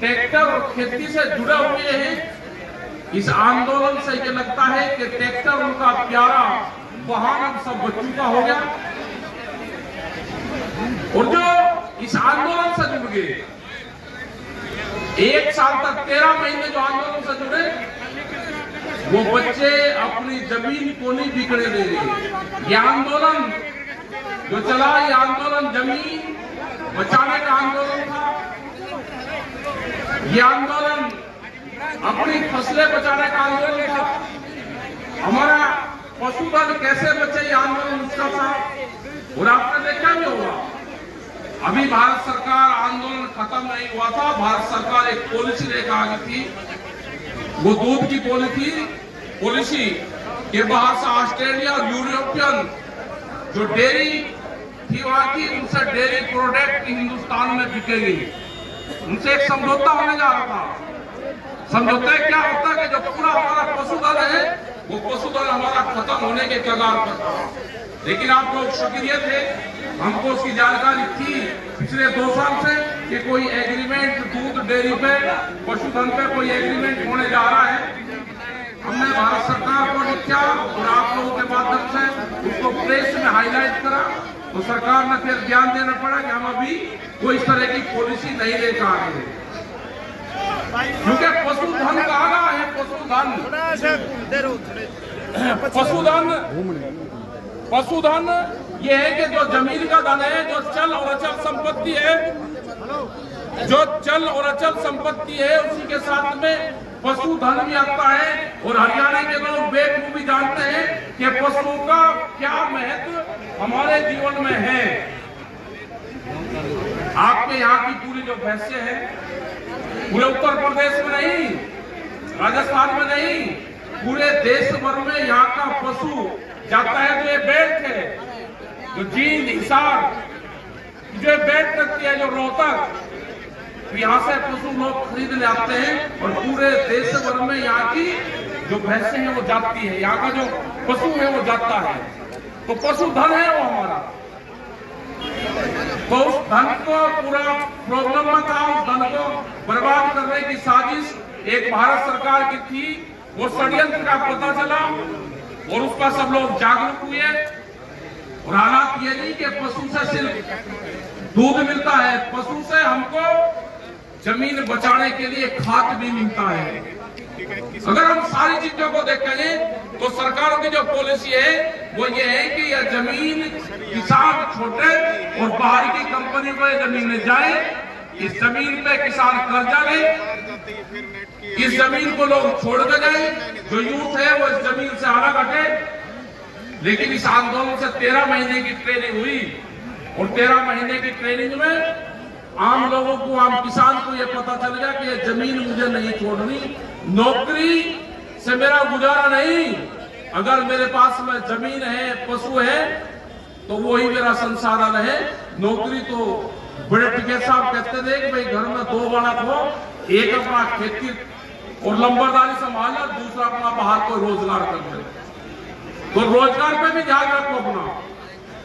Tractor और खेती से जुड़े हुए हैं। इस आंदोलन से ये लगता है कि ट्रैक्टर उनका प्यारा वाहन अब सब बच्चों का हो गया। और जो इस आंदोलन से जुड़ गए, 1 साल तक 13 महीने जो आंदोलन से जुड़े, वो बच्चे अपनी जमीन को नहीं बिकने दे रहे। ये आंदोलन जो चला, ये आंदोलन जमीन बचाने का आंदोलन था। ये आंदोलन अपनी फसलें बचाने का आंदोलन था। हमारा पशुधन कैसे बचे, ये आंदोलन उसका था। और आपने देखा भी होगा, अभी भारत सरकार आंदोलन खत्म नहीं हुआ था, भारत सरकार एक पॉलिसी लेकर आ गई थी। वो दूध की पॉलिसी के बाहर से ऑस्ट्रेलिया और यूरोपियन जो डेयरी थी वहां की, उनसे डेयरी प्रोडक्ट हिंदुस्तान में बिकेगी, उनसे एक समझौता होने जा रहा था। समझौता क्या होता है कि जो पूरा हमारा पशुधन है, वो पशुधन हमारा खत्म होने के कगार पर था। लेकिन आप लोग सक्रिय थे, हमको उसकी जानकारी थी पिछले 2 साल से कि कोई एग्रीमेंट दूध डेयरी पे, पशुधन पे कोई एग्रीमेंट होने जा रहा है। हमने भारत सरकार को लिखा और आप लोगों के माध्यम से उसको प्रेस में हाईलाइट करा, तो सरकार ने फिर ध्यान देना पड़ा कि हम अभी कोई इस तरह की पॉलिसी नहीं लेकर आ रहे, क्योंकि पशुधन कहा है, पशुधन ये है कि जो जमीन का धन है, जो चल और अचल संपत्ति है, जो चल और अचल संपत्ति है, उसी के साथ में पशुधन भी आता है। और हरियाणा के लोग बेखूबी जानते हैं कि पशुओं का क्या महत्व हमारे जीवन में है। आपके यहाँ की पूरी जो भैंसें हैं, पूरे उत्तर प्रदेश में नहीं, राजस्थान में नहीं, पूरे देश भर में यहाँ का पशु जाता है। जो ये बेल्ट है, जो जींद, हिसार, जो बेल्ट लगती है, जो रोहतक, तो यहाँ से पशु लोग खरीदने आते हैं। और पूरे देश भर में यहाँ की जो भैंसें हैं वो जाती है, यहाँ का जो पशु है वो जाता है। तो पशुधन है वो हमारा। तो उस धन को पूरा प्रॉब्लम में था, उस धन को बर्बाद करने की साजिश एक भारत सरकार की थी। वो षड्यंत्र का पता चला और उसका सब लोग जागरूक हुए। और हालात ये नहीं कि पशु से सिर्फ दूध मिलता है, पशु से हमको जमीन बचाने के लिए खाद भी मिलता है। अगर हम सारी चीजों को देखेंगे तो सरकार की जो पॉलिसी है वो ये है कि यह जमीन किसान छोटे और बाहर की कंपनी को जमीन जाए, इस जमीन पे किसान कर्जा ले, इस जमीन को लोग छोड़ के जाए, जो यूथ है वो इस जमीन से अलग हटे। लेकिन इस आंदोलन से 13 महीने की ट्रेनिंग हुई और 13 महीने की ट्रेनिंग में आम लोगों को, आम किसान को यह पता चल गया कि ये जमीन मुझे नहीं छोड़नी, नौकरी से मेरा गुजारा नहीं। अगर मेरे पास में जमीन है, पशु है, तो वही मेरा संसाधन है। नौकरी तो बड़े टिकैत साहब कहते थे कि भाई घर में 2 बालक हो, एक अपना खेती और लंबरदारी संभालना, दूसरा अपना बाहर कोई रोजगार करना। तो रोजगार पे भी ध्यान रखो अपना,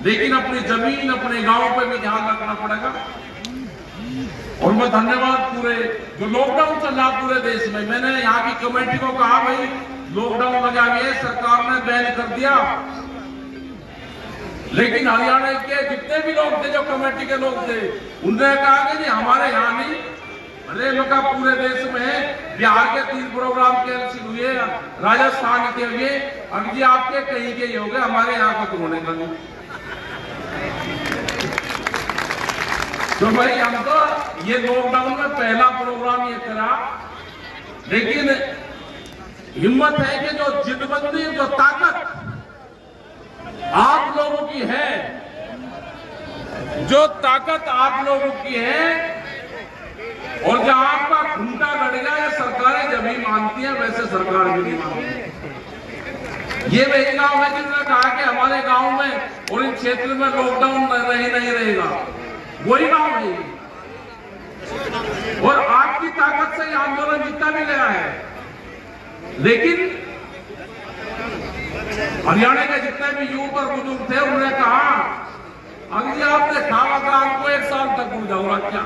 लेकिन अपनी जमीन, अपने गांव पे भी ध्यान रखना पड़ेगा। और मैं धन्यवाद पूरे जो लॉकडाउन चल रहा पूरे देश में, मैंने यहाँ की कमेटी को कहा भाई लॉकडाउन लगा है, सरकार ने बैन कर दिया, लेकिन हरियाणा के जितने भी लोग थे, जो कमेटी के लोग थे, उन्होंने कहा कि हमारे यहाँ नहीं, अरे लोग पूरे देश में है। बिहार के 3 प्रोग्राम कैंसिल हुए, राजस्थान के हुए, अब जी आपके कहीं के हो गए, हमारे यहाँ को होने लगे। तो भाई हम तो ये लॉकडाउन में पहला प्रोग्राम ये करा, लेकिन हिम्मत है कि जो जिद्दबंदी, जो ताकत आप लोगों की है, जो ताकत आप लोगों की है, और जहां आपका खूंटा गड़ गया है, सरकारें जब भी मानती है, वैसे सरकार भी नहीं मानती। ये वही गांव है जिन्होंने कहा कि हमारे गांव में और इन क्षेत्र में लॉकडाउन नहीं रहेगा, वही गांव है। और आपकी ताकत से ये आंदोलन जितना भी गया है, लेकिन हरियाणा के जितने भी युवक और बुजुर्ग थे, उन्होंने कहा अगर आपने खावा का हमको 1 साल तक भूल जाऊंगा क्या,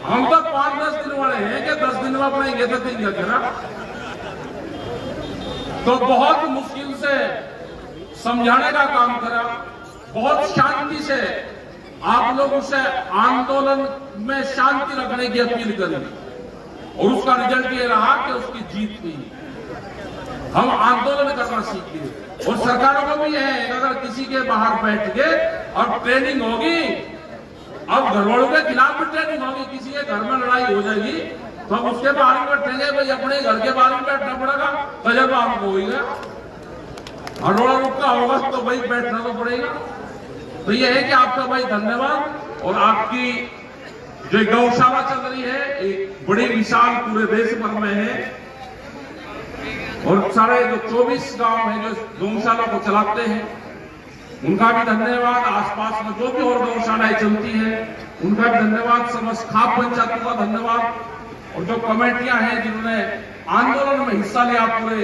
हम तो 5-10 दिन वाले हैं कि 10 दिन में अपने ये दिन ना, तो बहुत मुश्किल से समझाने का काम करा, बहुत शांति से आप लोगों से आंदोलन में शांति रखने की अपील करी और उसका रिजल्ट ये रहा कि उसकी जीत हुई। हम आंदोलन करना सीख लिए और सरकारों को भी है, अगर किसी के बाहर बैठ गए और ट्रेनिंग होगी, अब घरवालों के खिलाफ भी ट्रेनिंग होगी, किसी के घर में लड़ाई हो जाएगी तो हम उसके बाहर में बैठेंगे, भाई अपने घर के बाहर में बैठना पड़ेगा, तजर्बा हमको होगा, हड़ोड़ा रुका होगा तो भाई बैठना तो पड़ेगा। तो ये है कि आपका भाई धन्यवाद। और आपकी जो गौशाला चल रही है एक बड़ी विशाल पूरे देश भर में है और सारे जो 24 गांव हैं जो गौशाला को चलाते हैं उनका भी धन्यवाद। आसपास में जो भी और गौशालाएं चलती हैं उनका भी धन्यवाद। समस्त खाप पंचायतों का धन्यवाद और जो कमेटियां हैं जिन्होंने आंदोलन में हिस्सा लिया पूरे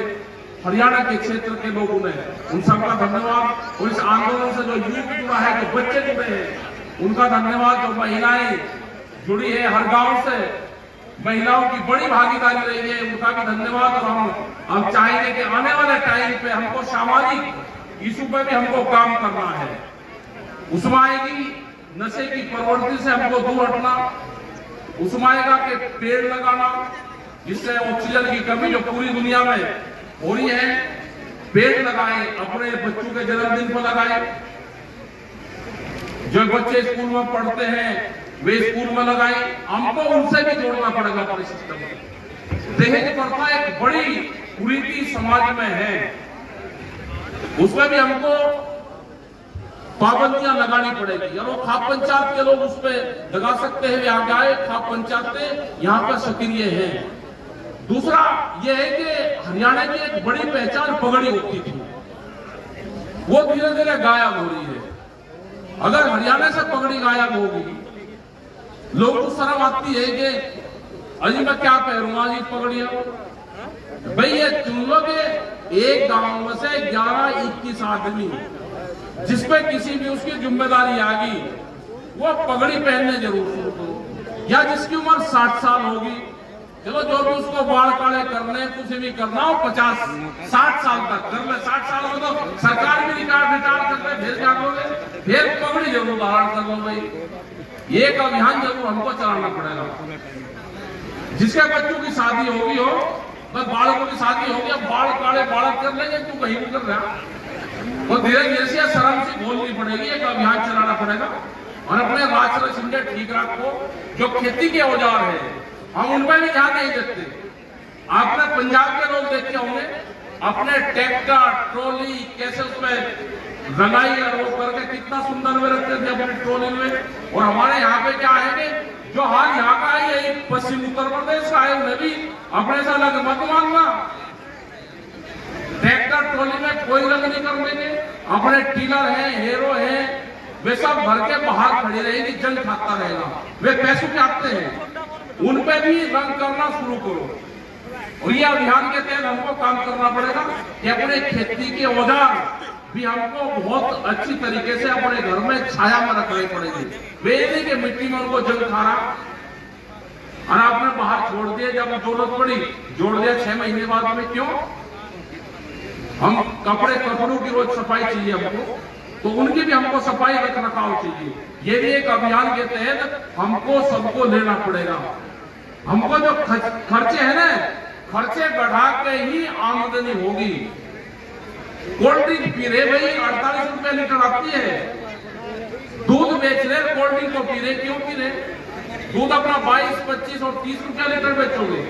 हरियाणा के क्षेत्र के लोगों ने, उन सबका धन्यवाद। और इस आंदोलन से जो यूथ जुड़ा है, जो बच्चे जुड़े हैं, उनका धन्यवाद। जो महिलाएं जुड़ी है हर गांव से, महिलाओं की बड़ी भागीदारी रही है, उनका भी धन्यवाद। और हम चाहेंगे कि आने वाले टाइम पे हमको सामाजिक इशू पे भी हमको काम करना है। उसमें आएगी नशे की प्रवृत्ति से हमको दूर हटना, उसमें आएगा कि पेड़ लगाना जिससे ऑक्सीजन की कमी जो पूरी दुनिया में हो रही है, पेड़ लगाएं, अपने बच्चों के जन्मदिन पर लगाएं। जो बच्चे स्कूल में पढ़ते हैं वे स्कूल में लगाएं। हमको उनसे भी जोड़ना पड़ेगा अपने सिस्टम में। दहेज प्रथा एक बड़ी कुरीति समाज में है, उसमें भी हमको पाबंदियां लगानी पड़ेगी। और वो खाप पंचायत के लोग उस पर लगा सकते हैं, यहाँ के आए खाप पंचायतें यहाँ पर सक्रिय हैं। दूसरा यह है कि हरियाणा की एक बड़ी पहचान पगड़ी होती थी, वो धीरे धीरे गायब हो रही है। अगर हरियाणा से पगड़ी गायब होगी, लोग को शर्म आती है कि अजी मैं क्या पहनूंगा जी पगड़ियां। भाई ये चुन लो कि एक गांव में से 11-21 आदमी जिसपे किसी भी उसकी जिम्मेदारी आ गई, वो पगड़ी पहनने जरूर शुरू करो। या जिसकी उम्र 60 साल होगी, चलो जो भी उसको बाल काले करने कुछ भी करना हो 50-60 साल तक कर ले। 60 साल में तो सरकार भी रिटायर कर ले, फिर क्या करोगे? फिर पगड़ी जरूर धारण कर लो। भाई एक अभियान जरूर हमको चलाना पड़ेगा। जिसके बच्चों की शादी होगी हो, बस बालकों की शादी होगी, अब बाल काले बालक कर लेंगे, तू कहीं भी कर रहा, वो धीरे धीरे से शर्म से बोलनी पड़ेगी। एक अभियान चलाना पड़ेगा और अपने राष्ट्र सिंधे ठीक रखो। जो खेती के औजार है हम उनमें भी ध्यान नहीं देते। आपने पंजाब के लोग देखे होंगे अपने ट्रैक्टर ट्रॉली कैसे उसमें रंगाई और वो करके कितना सुंदर में रखते थे अपने ट्रॉली में। और हमारे यहाँ पे क्या है कि जो हाल यहाँ का है पश्चिम उत्तर प्रदेश का है, उन्हें भी अपने से अलग मत मानना। ट्रैक्टर ट्रॉली में कोई रंग नहीं कर देंगे। अपने टीलर है, हीरो है, वे सब भर के बाहर खड़ी रहेगी, जंग खाता रहेगा। वे पैसों के आते हैं, उन पे भी रंग करना शुरू करो। और ये अभियान के तहत हमको काम करना पड़ेगा कि अपने खेती के औजार भी हमको बहुत अच्छी तरीके से अपने घर में छाया में रखनी पड़ेगी। वे नहीं कि मिट्टी में उनको जंग खा रहा और आपने बाहर छोड़ दिया, जब जरूरत पड़ी जोड़ दिया 6 महीने बाद में। क्यों? हम कपड़ों की रोज सफाई चाहिए हमको, तो उनकी भी हमको सफाई रख रखाव चाहिए। ये भी एक अभियान के तहत हमको सबको लेना पड़ेगा। हमको जो खर्चे हैं ना, खर्चे बढ़ा के ही आमदनी होगी। कोल्ड ड्रिंक पी रहे भाई 48 रुपए लीटर आती है, दूध बेच रहे, कोल्ड ड्रिंक को पी रहे। क्यों पी रहे? दूध अपना 22, 25 और 30 रुपया लीटर बेचोगे।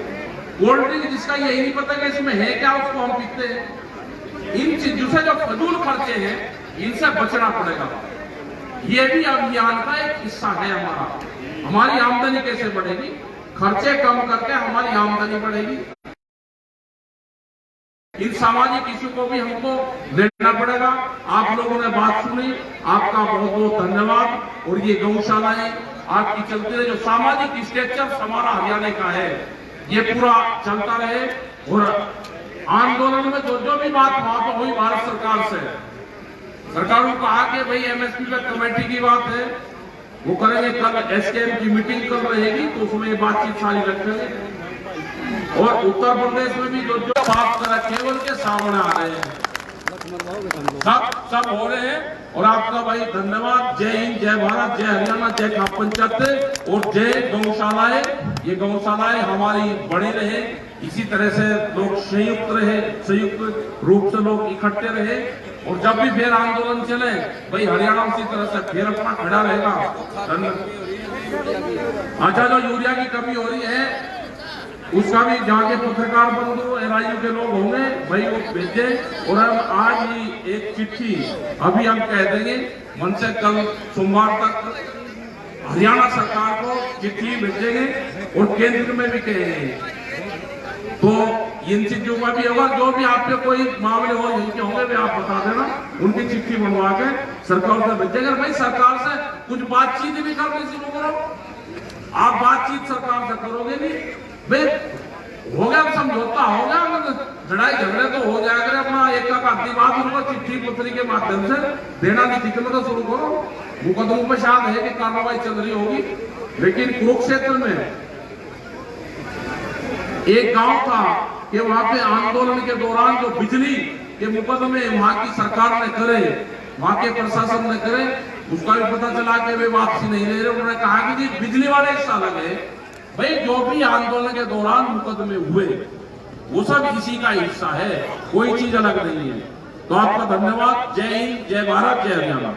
कोल्ड ड्रिंक जिसका यही नहीं पता कि इसमें है क्या, उसको हम पीते हैं। इन चीजों से जो फजूल खर्चे हैं इनसे बचना पड़ेगा। ये भी अभियान का एक हिस्सा है हमारा। हमारी आमदनी कैसे बढ़ेगी? खर्चे कम करके हमारी आमदनी बढ़ेगी। इन सामाजिक इश्यू को भी हमको लेना पड़ेगा। आप लोगों ने बात सुनी, आपका बहुत बहुत धन्यवाद। और ये गौशालाएं आपकी चलती रहे, जो सामाजिक स्ट्रक्चर हमारा हरियाणा का है ये पूरा चलता रहे। और आंदोलन में जो भी बात वहां पर हुई भारत सरकार से, सरकार को कहा कि भाई एमएसपी पे कमेटी की बात है, वो करेंगे। कल एसकेएम की मीटिंग कल रहेगी तो उसमें ये बातचीत सारी रखेंगे। और उत्तर प्रदेश में भी जो बात कर केवल के सामने आ रहे हैं, सब हो रहे हैं। और आपका भाई धन्यवाद। जय हिंद, जय भारत, जय हरियाणा, जय खाप पंचायत और जय गौशालाएं। ये गौशालाएं हमारी बड़ी रहे, इसी तरह से लोग संयुक्त रहे, संयुक्त रूप से लोग इकट्ठे रहे। और जब भी फिर आंदोलन चले भाई हरियाणा उसी तरह से फिर अपना खड़ा रहेगा। अच्छा, जो यूरिया की कमी हो रही है उसका भी जहाँ के पत्रकार बंधु एनआईयू के लोग होंगे भाई वो भेजे। और हम आज ही एक चिट्ठी अभी हम कह देंगे मन से कल सोमवार तक हरियाणा सरकार को चिट्ठी भेजेंगे और केंद्र में भी कहेंगे। तो इन चीजों का भी होगा, जो भी आप पे कोई मामले हो जिनके होंगे भी आप बता देना, उनकी चिट्ठी बनवा के सरकार से भेजेंगे। भाई सरकार से कुछ बातचीत भी करनी शुरू करो। आप बातचीत सरकार से करोगे नहीं भाई, हो गया समझौता, हो गया लड़ाई झगड़े तो हो जाएगा। अपना एक का बात उनको चिट्ठी पत्री के माध्यम से देना नहीं दिखना तो शुरू करो। मुकदमों पे शायद है कि कार्रवाई चल रही होगी, लेकिन कुरुक्षेत्र में एक गांव था कि वहां पे आंदोलन के दौरान जो बिजली के मुकदमे वहां की सरकार ने करे, वहां के प्रशासन ने करे, उसका भी पता चला कि वे वापसी नहीं ले रहे। उन्होंने कहा कि जी बिजली वाले हिस्सा लगे। भाई जो भी आंदोलन के दौरान मुकदमे हुए वो सब इसी का हिस्सा है, कोई चीज अलग नहीं है। तो आपका धन्यवाद। जय हिंद, जय भारत, जय हरियाणा।